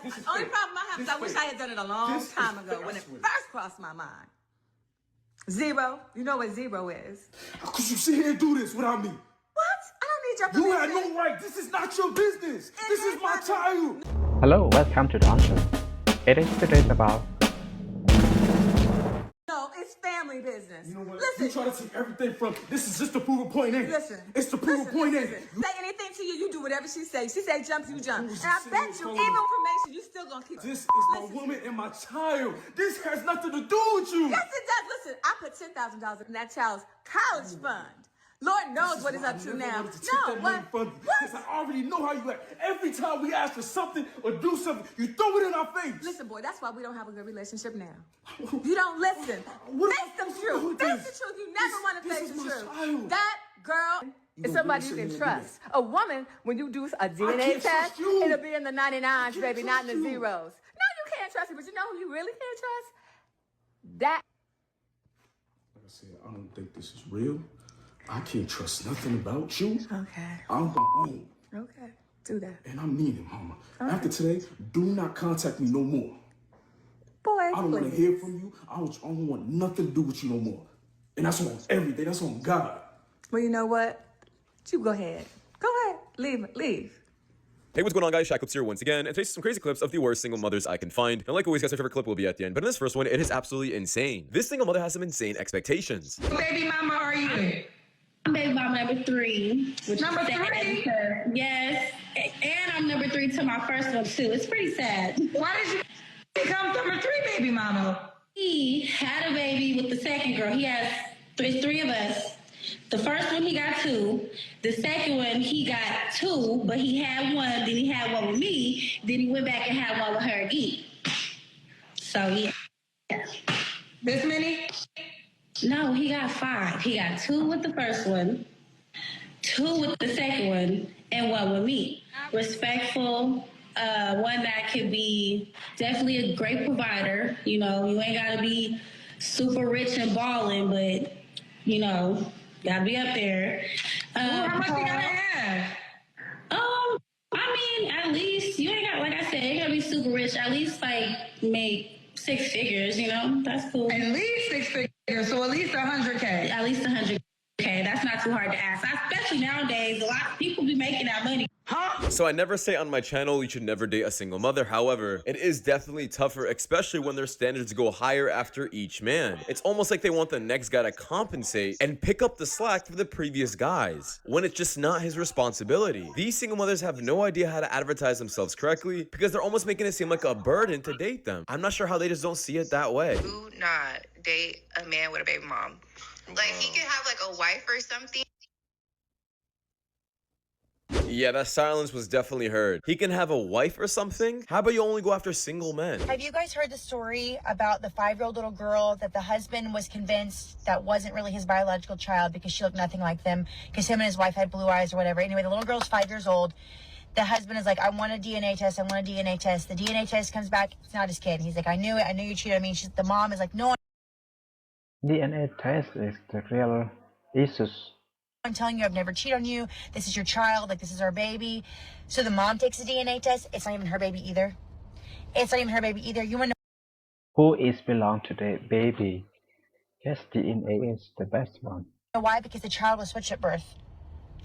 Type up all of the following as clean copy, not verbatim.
Only problem I have is I wish I had done it a long time ago when it first crossed my mind. Zero. You know what zero is. How could you sit here and do this without me? What? I don't need your permission. You had no right. This is not your business. This is my child. Hello, welcome to the answer. It is today about No, it's family business. You know what? Listen. You try to take everything from this is just to prove a point A. Listen. It's to prove a point A. Say anything to you, you do whatever she says. She say jump, you jump. Who And is I this bet sitting you, here even calling information, you still gonna keep. This is my woman and my child. This has nothing to do with you. Yes, it does. Listen, I put $10,000 in that child's college fund. Lord knows what it's up to now. No, what? Because I already know how you act. Every time we ask for something or do something, you throw it in our face. Listen, boy, that's why we don't have a good relationship now. You don't listen. What Face the truth. Face the truth. You never want to face the truth. Child. That girl is somebody you can trust. A woman, when you do a DNA can't test, trust you. it'll be in the 99s, baby, not in the trust you. zeros. No, you can't trust me, but you know who you really can't trust? That. Like I said, I don't think this is real. I can't trust nothing about you. Okay. I'm my own. Okay. Do that. And I mean it, mama. After today, do not contact me no more. Boy, I don't want to please. hear from you. I don't want nothing to do with you no more. And that's on everything. That's on God. Well, you know what? You go ahead. Go ahead. Leave. Hey, what's going on, guys? Shaq here once again, and today's some crazy clips of the worst single mothers I can find. And like always, guys, my favorite clip will be at the end. But in this first one, it is absolutely insane. This single mother has some insane expectations. What baby mama are you? I'm baby mama number 3. Which Number is sad 3? because- yes. And I'm number 3 to my first one, too. It's pretty sad. Why did you become number 3 baby mama? He had a baby with the second girl. He has three of us. The first one, he got 2. The second one, he got 2, but he had 1. Then he had 1 with me. Then he went back and had 1 with her again. So, yeah. This many? No, he got 5. He got 2 with the first one, 2 with the second one, and 1 with me. Respectful, one that could be definitely a great provider. You know, you ain't got to be super rich and balling, but, you know, got to be up there. How much you gotta have? I mean, at least, you ain't got, like I said, you got to be super rich. At least, like, make 6 figures, you know? That's cool. At least 6 figures, so at least 100K. At least 100K. That's not too hard to ask. Especially nowadays, a lot of people be making that money. So I never say on my channel you should never date a single mother. However, it is definitely tougher, especially when their standards go higher after each man. It's almost like they want the next guy to compensate and pick up the slack for the previous guys, when it's just not his responsibility. These single mothers have no idea how to advertise themselves correctly because they're almost making it seem like a burden to date them. I'm not sure how they just don't see it that way. Do not date a man with a baby mom. Like, he could have, like, a wife or something. Yeah, that silence was definitely heard. He can have a wife or something? How about you only go after single men? Have you guys heard the story about the 5-year-old little girl that the husband was convinced that wasn't really his biological child because she looked nothing like them, because him and his wife had blue eyes or whatever? Anyway, the little girl's 5 years old. The husband is like, I want a DNA test. I want a DNA test. The DNA test comes back. It's not his kid. He's like, I knew it. I knew you cheated on me. The mom is like, no, DNA test is the real issues. I'm telling you, I've never cheated on you. This is your child. Like, this is our baby. So the mom takes a DNA test. It's not even her baby either. It's not even her baby either. You want to Who is belong to the baby? Yes, DNA is the best one. know why? Because the child was switched at birth.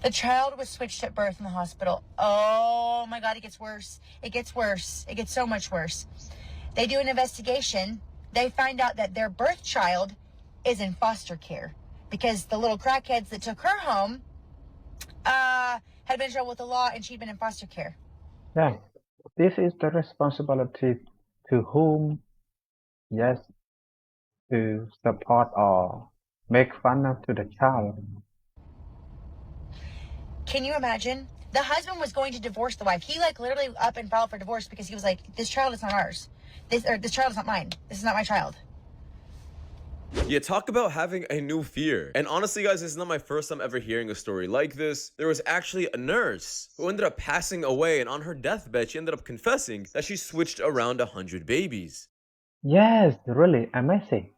The child was switched at birth in the hospital. Oh my God, it gets worse. It gets worse. It gets so much worse. They do an investigation. They find out that their birth child is in foster care because the little crackheads that took her home had been in trouble with the law and she'd been in foster care. Yeah, this is the responsibility to whom, yes, to support or make fun of to the child. Can you imagine? The husband was going to divorce the wife. He like literally up and filed for divorce because he was like, this child is not ours. This child is not mine. This is not my child. Yeah, talk about having a new fear. And honestly, guys, this is not my first time ever hearing a story like this. There was actually a nurse who ended up passing away, and on her deathbed, she ended up confessing that she switched around 100 babies. Yes, really amazing.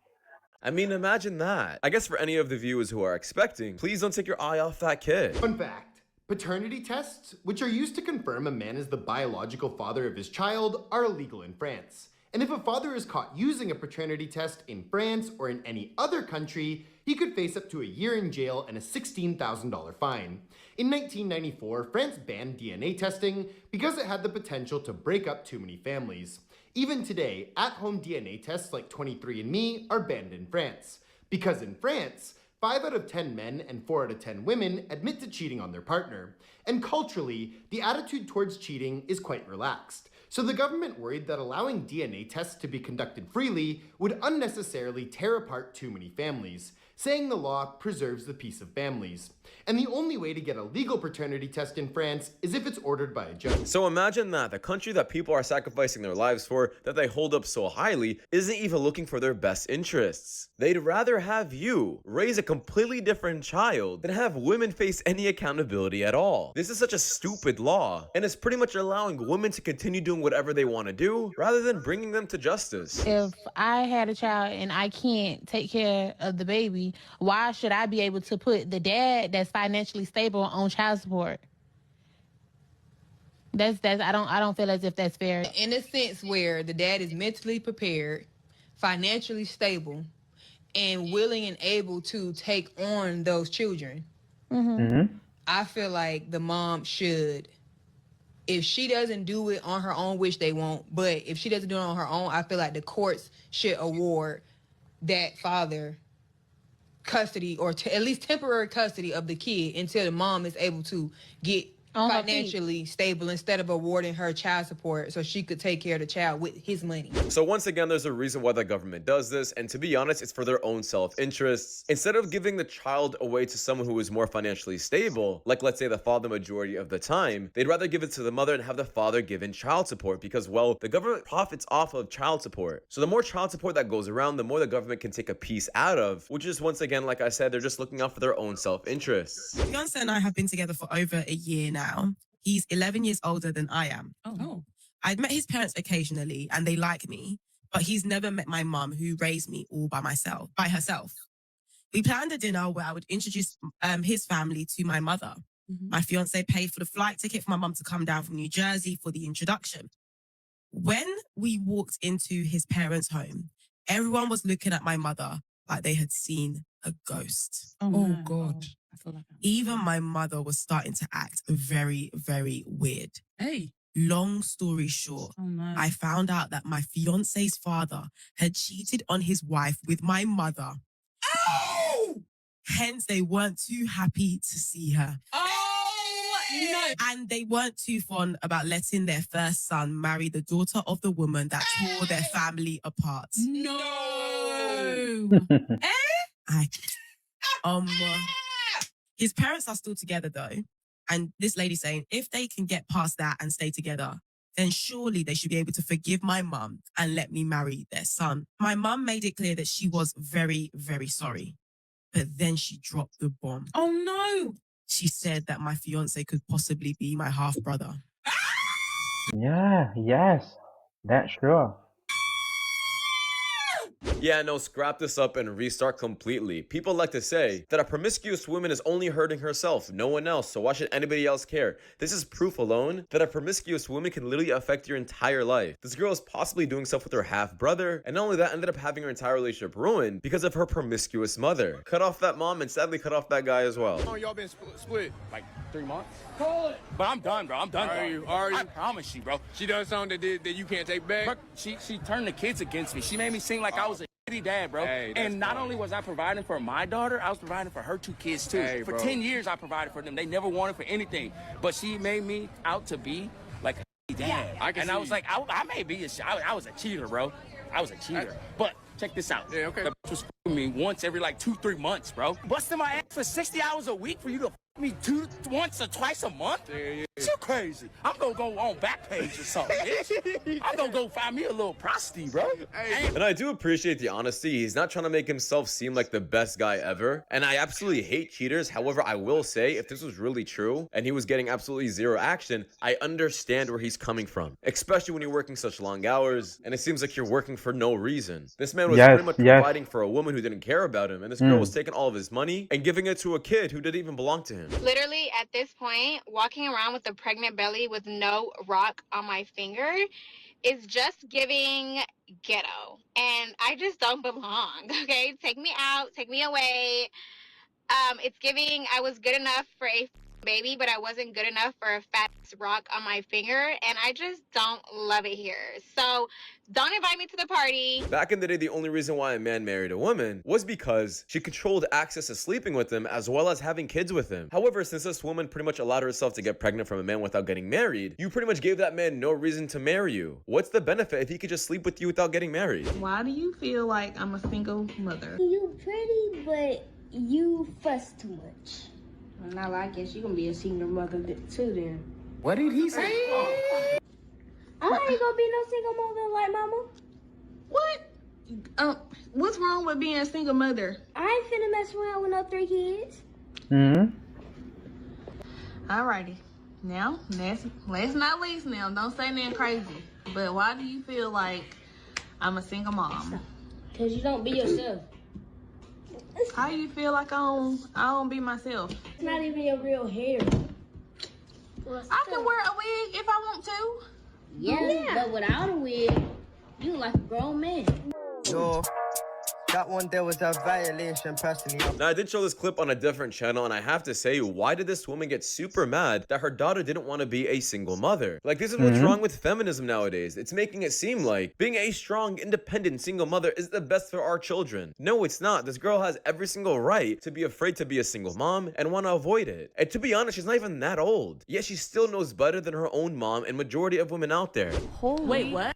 I mean, imagine that. I guess for any of the viewers who are expecting, please don't take your eye off that kid. Fun fact. Paternity tests, which are used to confirm a man is the biological father of his child, are illegal in France. And if a father is caught using a paternity test in France or in any other country, he could face up to a year in jail and a $16,000 fine. In 1994, France banned DNA testing because it had the potential to break up too many families. Even today, at-home DNA tests like 23andMe are banned in France. Because in France, 5 out of 10 men and 4 out of 10 women admit to cheating on their partner. And culturally, the attitude towards cheating is quite relaxed. So the government worried that allowing DNA tests to be conducted freely would unnecessarily tear apart too many families, saying the law preserves the peace of families. And the only way to get a legal paternity test in France is if it's ordered by a judge. So imagine that the country that people are sacrificing their lives for, that they hold up so highly, isn't even looking for their best interests. They'd rather have you raise a completely different child than have women face any accountability at all. This is such a stupid law, and it's pretty much allowing women to continue doing whatever they want to do rather than bringing them to justice. If I had a child and I can't take care of the baby, why should I be able to put the dad that's financially stable on child support? That's I don't feel as if that's fair. In a sense where the dad is mentally prepared, financially stable, and willing and able to take on those children, I feel like the mom should. If she doesn't do it on her own, which they won't, but if she doesn't do it on her own, I feel like the courts should award that father custody or at least temporary custody of the kid until the mom is able to get financially stable instead of awarding her child support so she could take care of the child with his money. So once again, there's a reason why the government does this, and to be honest, it's for their own self-interests. Instead of giving the child away to someone who is more financially stable, like let's say the father majority of the time, they'd rather give it to the mother and have the father given child support because, well, the government profits off of child support. So the more child support that goes around, the more the government can take a piece out of, which is once again, like I said, they're just looking out for their own self-interests. Fiance and I have been together for over a year now. He's 11 years older than I am. Oh. I'd met his parents occasionally and they like me, but he's never met my mum who raised me all by herself. We planned a dinner where I would introduce his family to my mother. My fiance paid for the flight ticket for my mum to come down from New Jersey for the introduction. When we walked into his parents' home, everyone was looking at my mother like they had seen a ghost. Oh God. I feel like Even my mother was starting to act very, very weird. Hey. Long story short, I found out that my fiance's father had cheated on his wife with my mother. Oh! Hence, they weren't too happy to see her. Oh, no. And they weren't too fond about letting their first son marry the daughter of the woman that tore their family apart. No. His parents are still together though. And this lady saying, if they can get past that and stay together, then surely they should be able to forgive my mum and let me marry their son. My mum made it clear that she was very, very sorry. But then she dropped the bomb. Oh no. She said that my fiance could possibly be my half-brother. Yeah, yes, that's sure. Yeah, no, scrap this up and restart completely. People like to say that a promiscuous woman is only hurting herself, no one else, so why should anybody else care? This is proof alone that a promiscuous woman can literally affect your entire life. This girl is possibly doing stuff with her half-brother, and not only that, ended up having her entire relationship ruined because of her promiscuous mother. Cut off that mom and sadly cut off that guy as well. Oh, y'all been split like 3 months? Call it. But I'm done, bro. I'm done. Are you? I promise you, bro. She done something that you can't take back? Bro, she turned the kids against me. She made me seem like I was a shitty dad, bro. Hey, and not only was I providing for my daughter, I was providing for her 2 kids too. Hey, for 10 years, I provided for them. They never wanted for anything. But she made me out to be like a dad. I was like, I may be I was a cheater, bro. I was a cheater. But check this out. Yeah, okay. The bitch was f***ing me once every like 2-3 months, bro. Busting my ass for 60 hours a week for you to f*** me once or twice a month? Yeah. You crazy. I'm gonna go on Backpage or something, bitch. I'm gonna go find me a little prostitute, bro. And I do appreciate the honesty. He's not trying to make himself seem like the best guy ever. And I absolutely hate cheaters. However, I will say, if this was really true and he was getting absolutely zero action, I understand where he's coming from. Especially when you're working such long hours and it seems like you're working for no reason. This man was pretty much providing for a woman who didn't care about him. And this girl was taking all of his money and giving it to a kid who didn't even belong to him. children. Literally, at this point, walking around with a pregnant belly with no rock on my finger is just giving ghetto. And I just don't belong, okay? Take me out, take me away. It's giving I was good enough for a baby, but I wasn't good enough for a fat rock on my finger, and I just don't love it here. So don't invite me to the party. Back in the day, the only reason why a man married a woman was because she controlled access to sleeping with him as well as having kids with him. However, since this woman pretty much allowed herself to get pregnant from a man without getting married, you pretty much gave that man no reason to marry you. What's the benefit if he could just sleep with you without getting married? Why do you feel like I'm a single mother? You pretty, but you fuss too much. Well, I guess you're gonna be a single mother too then. What did he say? I ain't gonna be no single mother like mama. What? What's wrong with being a single mother? I ain't finna mess around with no 3 kids. Alrighty. Now, last not least now, don't say nothing crazy. But why do you feel like I'm a single mom? Cause you don't be yourself. How you feel like I don't be myself? It's not even your real hair. I can wear a wig if I want to. Yeah, but without a wig, you like a grown man. No, that one there was a violation personally. Now, I did show this clip on a different channel, and I have to say, why did this woman get super mad that her daughter didn't want to be a single mother? Like, this is what's wrong with feminism nowadays. It's making it seem like being a strong, independent single mother is the best for our children. No, it's not. This girl has every single right to be afraid to be a single mom and want to avoid it. And to be honest, she's not even that old. Yet she still knows better than her own mom and majority of women out there. Wait, what?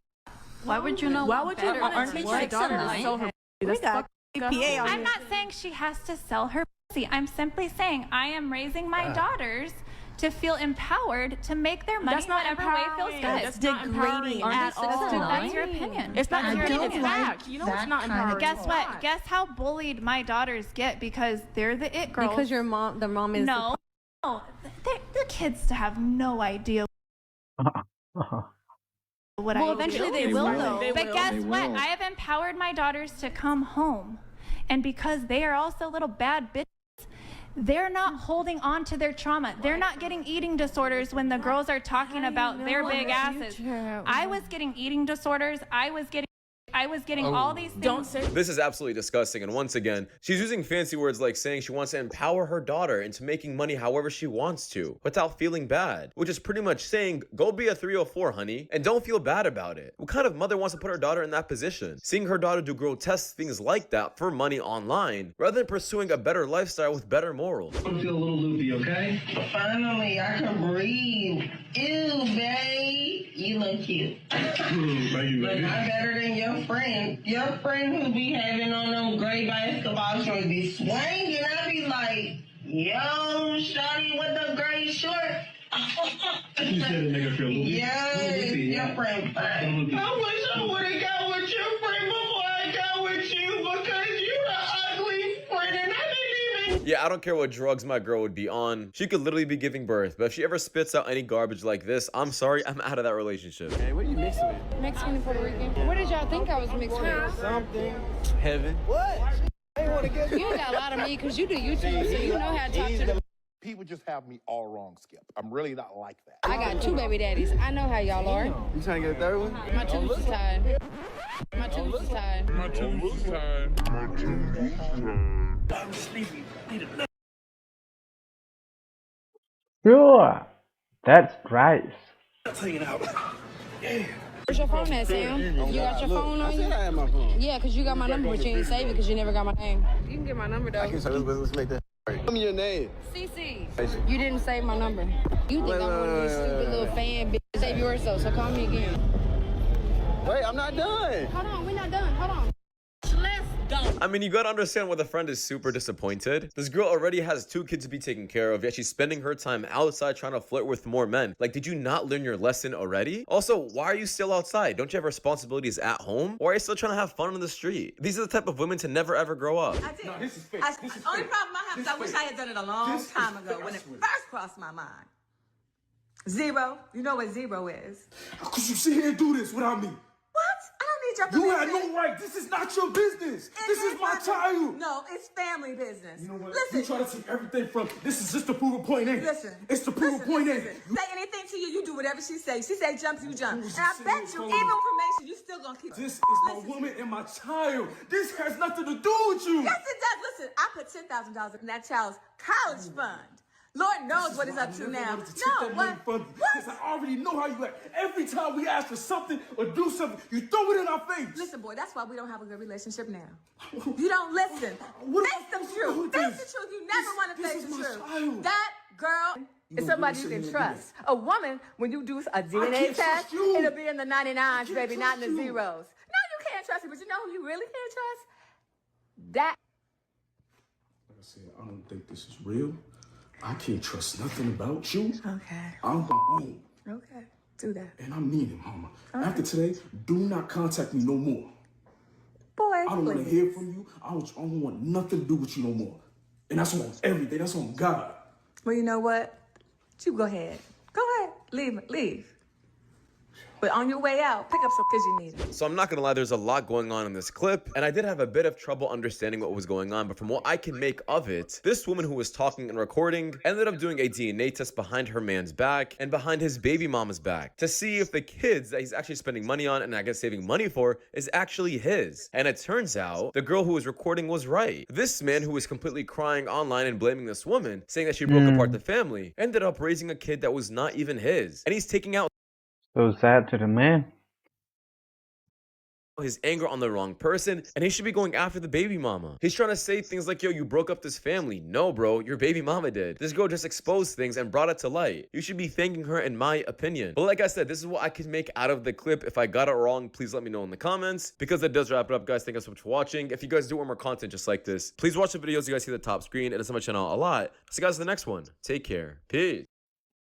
Why would you know? Why would you want to teach your daughter to sell her? I'm not saying she has to sell her pussy. I'm simply saying I am raising my daughters to feel empowered to make their money whatever way feels good. That's degrading at all. That's your opinion. It's not your opinion. It's fact. You know it's not empowering. Guess what? Guess how bullied my daughters get because they're the it girls. Because the mom is no. The kids have no idea. Well, eventually they will, though. But guess what? I have empowered my daughters to come home. And because they are also little bad bitches, they're not holding on to their trauma. They're not getting eating disorders when the girls are talking about their big asses. I was getting eating disorders. I was getting all these things. This is absolutely disgusting, and once again, she's using fancy words like saying she wants to empower her daughter into making money however she wants to, without feeling bad, which is pretty much saying, go be a 304, honey, and don't feel bad about it. What kind of mother wants to put her daughter in that position? Seeing her daughter do grotesque things like that for money online, rather than pursuing a better lifestyle with better morals. I feel a little loopy, okay? Finally, I can breathe. Ew, babe. You look cute. Thank you, But baby. not better than your friend. Your friend who be having on them gray basketball shorts be swinging. I be like, yo, shawty with the gray short. You said it make her feel loopy. Yes, your friend fine. I wish I would have got with your friend before I got with you because you the ugly friend and I didn't even. Yeah, I don't care what drugs my girl would be on. She could literally be giving birth, but if she ever spits out any garbage like this, I'm sorry, I'm out of that relationship. Hey, what are you mixing with? Mexican and Puerto Rican. What did y'all think I was mixed with? Something. Heaven. What? I want to get You got a lot of me because you do YouTube, so you know how to talk to them. People just have me all wrong, Skip. I'm really not like that. I got 2 baby daddies. I know how y'all are. You trying to get a third one? My tubes is tied. My tubes is tied. My tubes is tied. My tubes is tied. I'm sleepy. Sure, that's right. I'll take it out. Yeah. Where's your phone at, Sam? You got your phone on you? I had my phone. Yeah, because you got my number, but you ain't save it because you never got my name. You can get my number, though. Let's make that. Tell me your name. CC. You didn't save my number. You think I'm one of these stupid little fan bitches. Save yours, though, so call me again. Wait, I'm not done. Hold on, we're not done. Hold on. Let's go. I mean, you gotta understand why the friend is super disappointed. This girl already has 2 kids to be taken care of, yet she's spending her time outside trying to flirt with more men. Like, did you not learn your lesson already? Also, why are you still outside? Don't you have responsibilities at home? Or are you still trying to have fun on the street? These are the type of women to never ever grow up. I did. No, this is fake. Only problem I have is I wish I had done it a long time ago when it first crossed my mind. Zero. You know what zero is. How could you sit here and do this without me? What? I don't he jumped You on had me? no right. This is not your business. This is my child. No, it's family business. You know what? Listen. You try to take everything from. This is just to prove a point A. Listen. It's to prove a point A. Say anything to you, you do whatever she says. She say jump, you jump. Who's And I saying bet it's you, all even about- information, you still gonna keep. This is my woman and my child. This has nothing to do with you. Yes, it does. Listen, I put $10,000 in that child's college fund. Lord knows what it's up to now. No, what? Because I already know how you act. Every time we ask for something or do something, you throw it in our face. Listen, boy, that's why we don't have a good relationship now. You don't listen. What Face the truth. Face the truth. You never want to face the truth. Child. That girl is somebody you can trust. A woman, when you do a DNA can't test, trust you. it'll be in the 99s, baby, not in the trust you. zeros. No, you can't trust it, but you know who you really can't trust? That. Like I said, I don't think this is real. I can't trust nothing about you. Okay. I'm my own. Okay. Do that. And I mean it, mama. Okay. After today, do not contact me no more. Boy, I don't want to please. hear from you. I don't want nothing to do with you no more. And that's on everything. That's on God. Well, you know what? You go ahead. Go ahead. Leave. But on your way out, pick up some because you need it. So I'm not gonna lie, there's a lot going on in this clip, and I did have a bit of trouble understanding what was going on, but from what I can make of it, this woman who was talking and recording ended up doing a DNA test behind her man's back and behind his baby mama's back to see if the kids that he's actually spending money on and I guess saving money for is actually his. And it turns out the girl who was recording was right. This man who was completely crying online and blaming this woman, saying that she broke apart the family, ended up raising a kid that was not even his. And he's taking out So sad to the man. his anger on the wrong person, and he should be going after the baby mama. He's trying to say things like, yo, you broke up this family. No, bro, your baby mama did. This girl just exposed things and brought it to light. You should be thanking her, in my opinion. But like I said, this is what I can make out of the clip. If I got it wrong, please let me know in the comments, because that does wrap it up, guys. Thank you so much for watching. If you guys do want more content just like this, please watch the videos you guys see at the top screen. It is on my channel a lot. See you guys in the next one. Take care. Peace.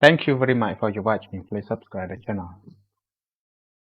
Thank you very much for your watching. Please subscribe to the channel.